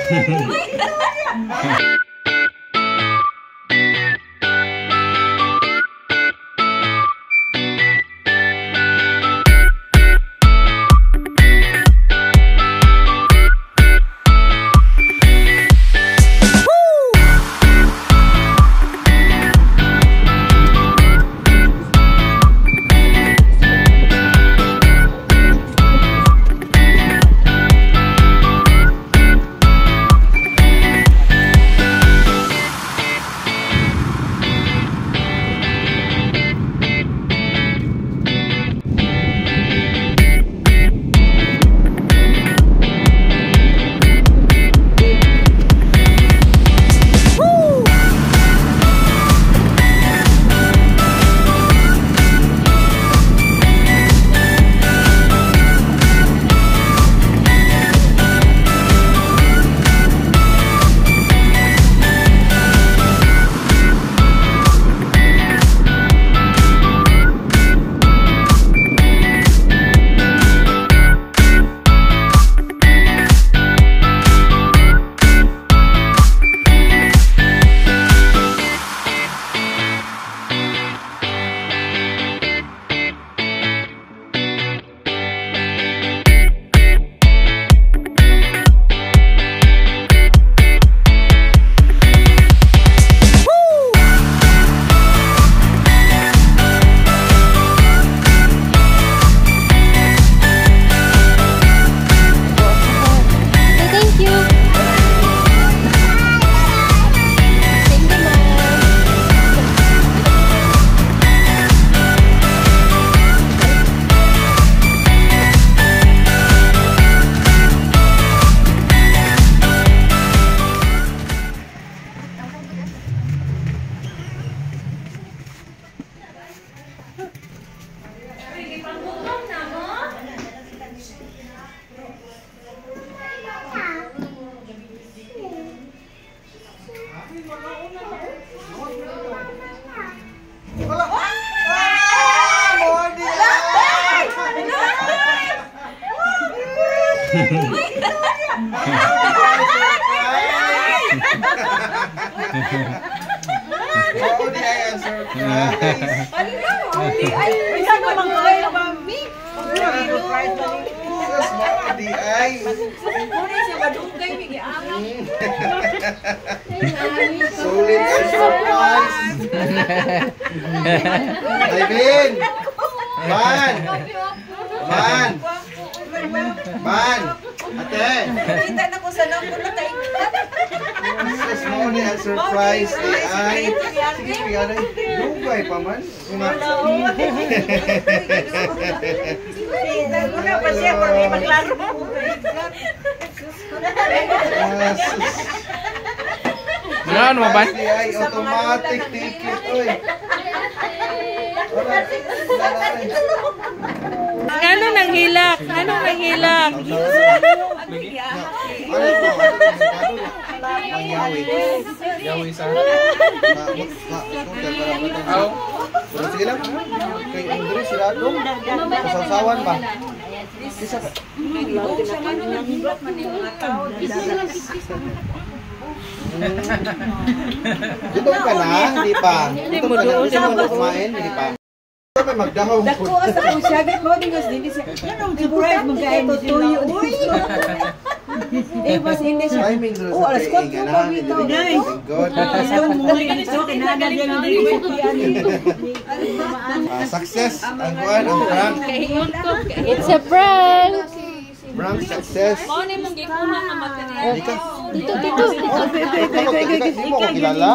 Oh, di ay ang surprise. Ay, isa naman ko kayo, mami. Di ay. Muna siya madugay, may giangang. Sulit ang surprise. Alvin! Man! Man! Man! Ate! Kita na ko sa nang kuna tayo. Sus mo ni ang surprise di ay. Sige, pigana. Dugay pa man. Kita ko na pa siya para may maglaro. Ano maban? Di ay automatic ticket oy. Ano nang hilak? Ano nang hilak? Yawi sa. Aw. Sige lang. Kay Andre sirado. Sasawan ba? Gutom ka na? Hindi pa. Gutom ka na? Gusto mo na kumain? Hindi pa. May magdahaw po. Dako asa kung siya mo dingas din siya. Anong surprise magkain tuyo. Uy. Eh mas hindi siya. Oh, alas 4 pa bitaw. God. Success ang kuan ang prank. It's a prank! Prank success. Ano mong gikuha ng material? Dito. Dito. Hindi mo ko kilala.